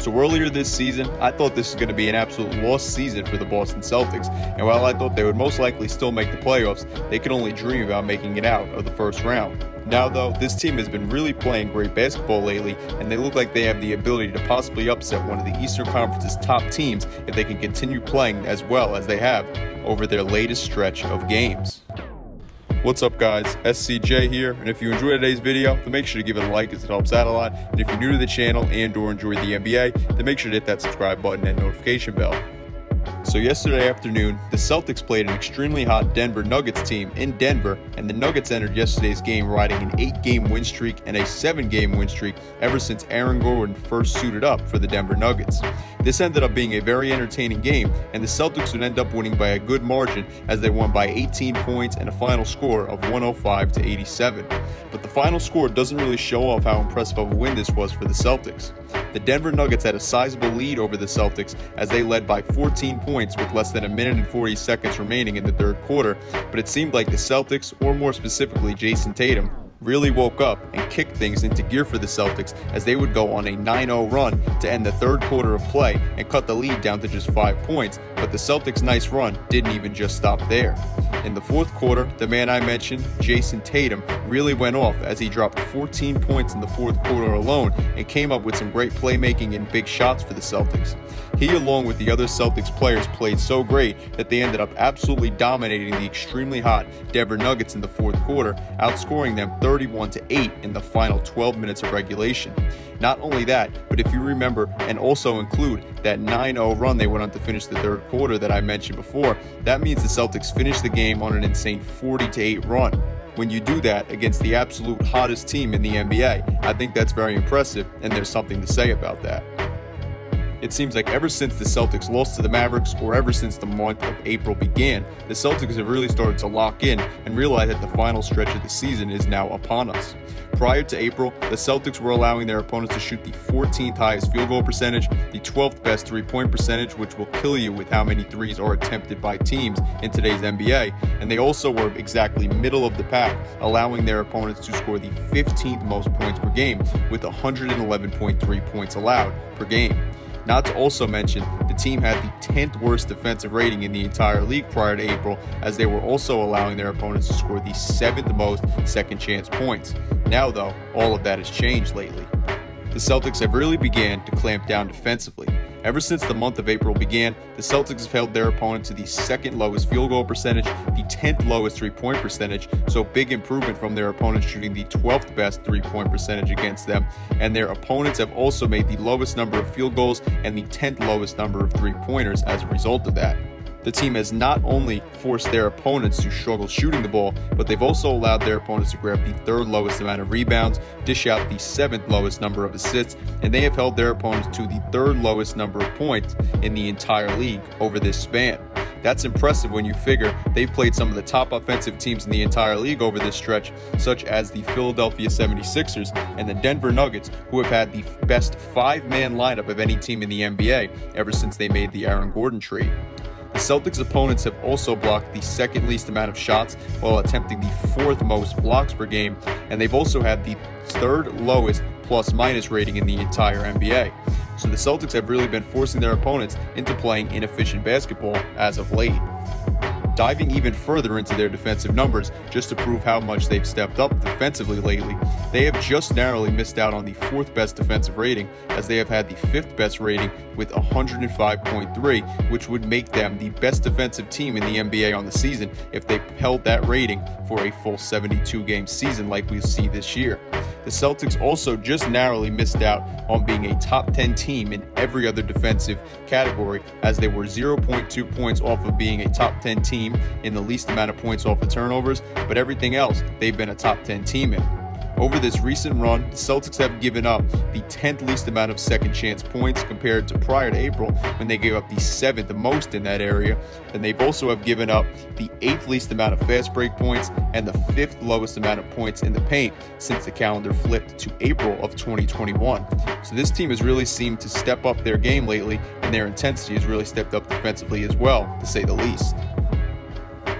So earlier this season, I thought this was going to be an absolute lost season for the Boston Celtics, and while I thought they would most likely still make the playoffs, they could only dream about making it out of the first round. Now though, this team has been really playing great basketball lately, and they look like they have the ability to possibly upset one of the Eastern Conference's top teams if they can continue playing as well as they have over their latest stretch of games. What's up guys, SCJ here, and if you enjoyed today's video, then make sure to give it a like as it helps out a lot, and if you're new to the channel and or enjoy the NBA, then make sure to hit that subscribe button and notification bell. So yesterday afternoon, the Celtics played an extremely hot Denver Nuggets team in Denver, and the Nuggets entered yesterday's game riding an 8-game win streak and a 7-game win streak ever since Aaron Gordon first suited up for the Denver Nuggets. This ended up being a very entertaining game, and the Celtics would end up winning by a good margin as they won by 18 points and a final score of 105-87. But the final score doesn't really show off how impressive of a win this was for the Celtics. The Denver Nuggets had a sizable lead over the Celtics as they led by 14 points with less than a minute and 40 seconds remaining in the third quarter, but it seemed like the Celtics, or more specifically Jason Tatum, really woke up and kicked things into gear for the Celtics as they would go on a 9-0 run to end the third quarter of play and cut the lead down to just 5 points, but the Celtics' nice run didn't even just stop there. In the fourth quarter, the man I mentioned, Jason Tatum, really went off as he dropped 14 points in the fourth quarter alone and came up with some great playmaking and big shots for the Celtics. He, along with the other Celtics players, played so great that they ended up absolutely dominating the extremely hot Denver Nuggets in the fourth quarter, outscoring them 31-8 in the final 12 minutes of regulation. Not only that, but if you remember and also include that 9-0 run they went on to finish the third quarter that I mentioned before, that means the Celtics finished the game on an insane 40-8 run. When you do that against the absolute hottest team in the NBA, I think that's very impressive, and there's something to say about that. It seems like ever since the Celtics lost to the Mavericks, or ever since the month of April began, the Celtics have really started to lock in and realize that the final stretch of the season is now upon us. Prior to April, the Celtics were allowing their opponents to shoot the 14th highest field goal percentage, the 12th best three-point percentage, which will kill you with how many threes are attempted by teams in today's NBA, and they also were exactly middle of the pack, allowing their opponents to score the 15th most points per game with 111.3 points allowed per game. Not to also mention, the team had the 10th worst defensive rating in the entire league prior to April, as they were also allowing their opponents to score the 7th most second chance points. Now though, all of that has changed lately. The Celtics have really began to clamp down defensively. Ever since the month of April began, the Celtics have held their opponent to the 2nd lowest field goal percentage, the 10th lowest three-point percentage, so big improvement from their opponents shooting the 12th best three-point percentage against them, and their opponents have also made the lowest number of field goals and the 10th lowest number of three-pointers as a result of that. The team has not only forced their opponents to struggle shooting the ball, but they've also allowed their opponents to grab the 3rd lowest amount of rebounds, dish out the 7th lowest number of assists, and they have held their opponents to the 3rd lowest number of points in the entire league over this span. That's impressive when you figure they've played some of the top offensive teams in the entire league over this stretch, such as the Philadelphia 76ers and the Denver Nuggets, who have had the best 5-man lineup of any team in the NBA ever since they made the Aaron Gordon trade. The Celtics' opponents have also blocked the 2nd least amount of shots while attempting the 4th most blocks per game, and they've also had the 3rd lowest plus-minus rating in the entire NBA. So the Celtics have really been forcing their opponents into playing inefficient basketball as of late. Diving even further into their defensive numbers, just to prove how much they've stepped up defensively lately, they have just narrowly missed out on the 4th best defensive rating, as they have had the 5th best rating with 105.3, which would make them the best defensive team in the NBA on the season if they held that rating for a full 72-game season like we see this year. The Celtics also just narrowly missed out on being a top 10 team in every other defensive category, as they were 0.2 points off of being a top 10 team in the least amount of points off of turnovers, but everything else they've been a top 10 team in. Over this recent run, the Celtics have given up the 10th least amount of second chance points compared to prior to April, when they gave up the 7th most in that area, and they've also have given up the 8th least amount of fast break points and the 5th lowest amount of points in the paint since the calendar flipped to April of 2021. So this team has really seemed to step up their game lately, and their intensity has really stepped up defensively as well, to say the least.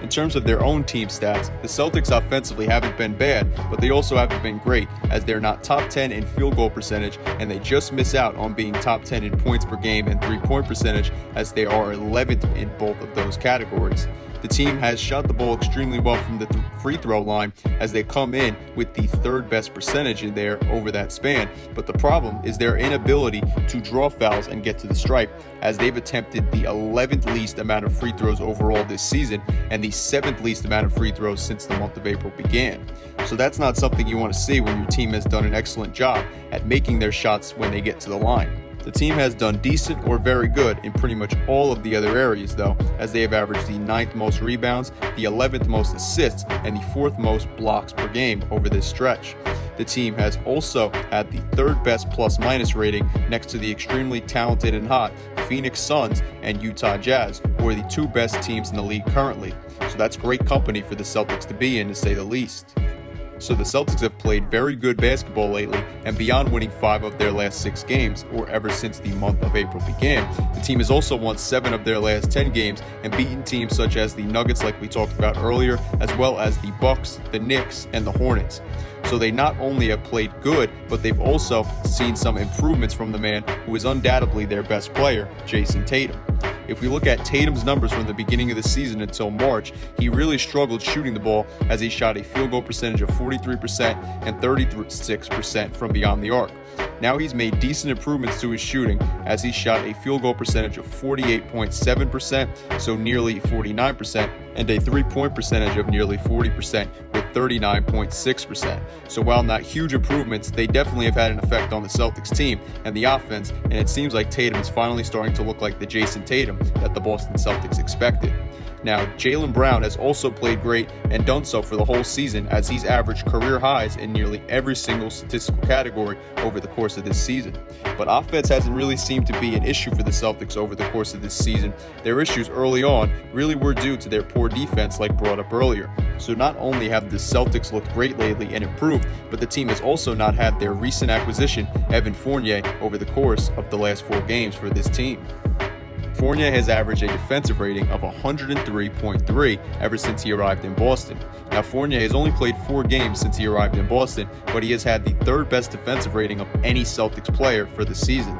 In terms of their own team stats, the Celtics offensively haven't been bad, but they also haven't been great, as they're not top 10 in field goal percentage, and they just miss out on being top 10 in points per game and three-point percentage, as they are 11th in both of those categories. The team has shot the ball extremely well from the free throw line, as they come in with the third best percentage in there over that span. But the problem is their inability to draw fouls and get to the stripe, as they've attempted the 11th least amount of free throws overall this season and the 7th least amount of free throws since the month of April began. So that's not something you want to see when your team has done an excellent job at making their shots when they get to the line. The team has done decent or very good in pretty much all of the other areas, though, as they have averaged the 9th most rebounds, the 11th most assists, and the 4th most blocks per game over this stretch. The team has also had the 3rd best plus-minus rating next to the extremely talented and hot Phoenix Suns and Utah Jazz, who are the 2 best teams in the league currently. So that's great company for the Celtics to be in, to say the least. So the Celtics have played very good basketball lately, and beyond winning 5 of their last 6 games, or ever since the month of April began, the team has also won 7 of their last 10 games and beaten teams such as the Nuggets, like we talked about earlier, as well as the Bucks, the Knicks, and the Hornets. So they not only have played good, but they've also seen some improvements from the man who is undoubtedly their best player, Jason Tatum. If we look at Tatum's numbers from the beginning of the season until March, he really struggled shooting the ball, as he shot a field goal percentage of 43% and 36% from beyond the arc. Now he's made decent improvements to his shooting, as he shot a field goal percentage of 48.7%, so nearly 49%, and a three-point percentage of nearly 40% with 39.6%. So while not huge improvements, they definitely have had an effect on the Celtics team and the offense, and it seems like Tatum is finally starting to look like the Jason Tatum that the Boston Celtics expected. Now, Jaylen Brown has also played great and done so for the whole season, as he's averaged career highs in nearly every single statistical category over the course of this season. But offense hasn't really seemed to be an issue for the Celtics over the course of this season. Their issues early on really were due to their poor defense, like brought up earlier. So not only have the Celtics looked great lately and improved, but the team has also not had their recent acquisition, Evan Fournier, over the course of the last 4 games for this team. Fournier has averaged a defensive rating of 103.3 ever since he arrived in Boston. Now, Fournier has only played 4 games since he arrived in Boston, but he has had the 3rd best defensive rating of any Celtics player for the season.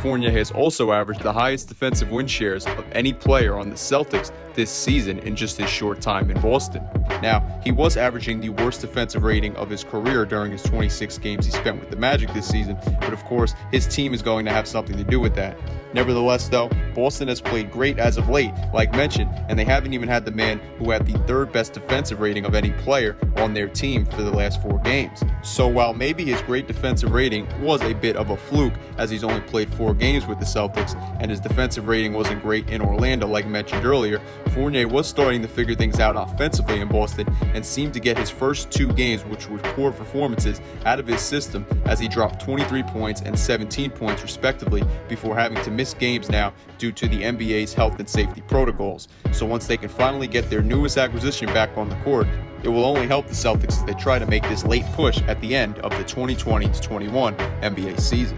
Fournier has also averaged the highest defensive win shares of any player on the Celtics this season in just his short time in Boston. Now, he was averaging the worst defensive rating of his career during his 26 games he spent with the Magic this season, but of course, his team is going to have something to do with that. Nevertheless, though, Boston has played great as of late, like mentioned, and they haven't even had the man who had the 3rd best defensive rating of any player on their team for the last 4 games. So while maybe his great defensive rating was a bit of a fluke, as he's only played 4 games with the Celtics, and his defensive rating wasn't great in Orlando, like mentioned earlier, Fournier was starting to figure things out offensively in Boston and seemed to get his first 2 games, which were poor performances, out of his system, as he dropped 23 points and 17 points respectively before having to miss games now due to the NBA's health and safety protocols. So once they can finally get their newest acquisition back on the court, it will only help the Celtics as they try to make this late push at the end of the 2020-21 NBA season.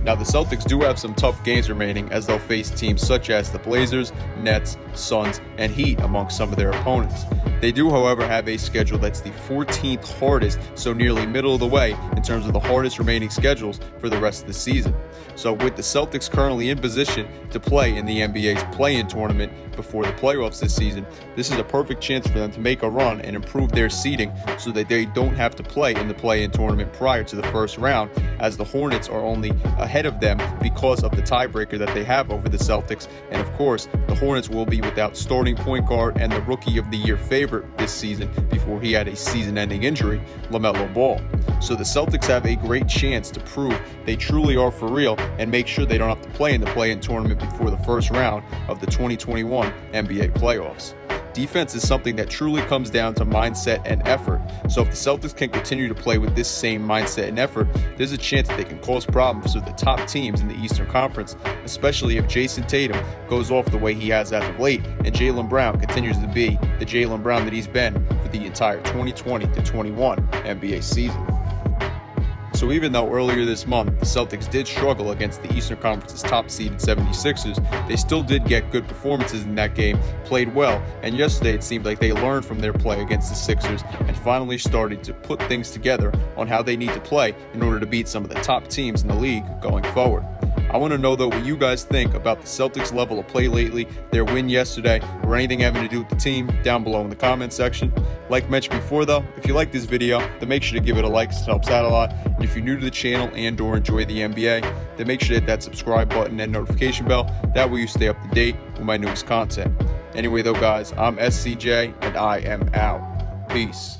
Now, the Celtics do have some tough games remaining, as they'll face teams such as the Blazers, Nets, Suns, and Heat among some of their opponents. They do, however, have a schedule that's the 14th hardest, so nearly middle of the way in terms of the hardest remaining schedules for the rest of the season. So with the Celtics currently in position to play in the NBA's play-in tournament before the playoffs this season, this is a perfect chance for them to make a run and improve their seeding so that they don't have to play in the play-in tournament prior to the first round, as the Hornets are only ahead of them because of the tiebreaker that they have over the Celtics. And of course, the Hornets will be without starting point guard and the Rookie of the Year favorite this season before he had a season-ending injury, LaMelo Ball. So the Celtics have a great chance to prove they truly are for real and make sure they don't have to play in the play-in tournament before the first round of the 2021 NBA playoffs. Defense is something that truly comes down to mindset and effort. So if the Celtics can continue to play with this same mindset and effort, there's a chance that they can cause problems to the top teams in the Eastern Conference, especially if Jason Tatum goes off the way he has as of late and Jaylen Brown continues to be the Jaylen Brown that he's been for the entire 2020-21 NBA season. So even though earlier this month the Celtics did struggle against the Eastern Conference's top-seeded 76ers, they still did get good performances in that game, played well, and yesterday it seemed like they learned from their play against the Sixers and finally started to put things together on how they need to play in order to beat some of the top teams in the league going forward. I want to know, though, what you guys think about the Celtics' level of play lately, their win yesterday, or anything having to do with the team down below in the comment section. Like mentioned before, though, if you like this video, then make sure to give it a like, it helps out a lot. And if you're new to the channel and or enjoy the NBA, then make sure to hit that subscribe button and notification bell. That way you stay up to date with my newest content. Anyway, though, guys, I'm SCJ, and I am out. Peace.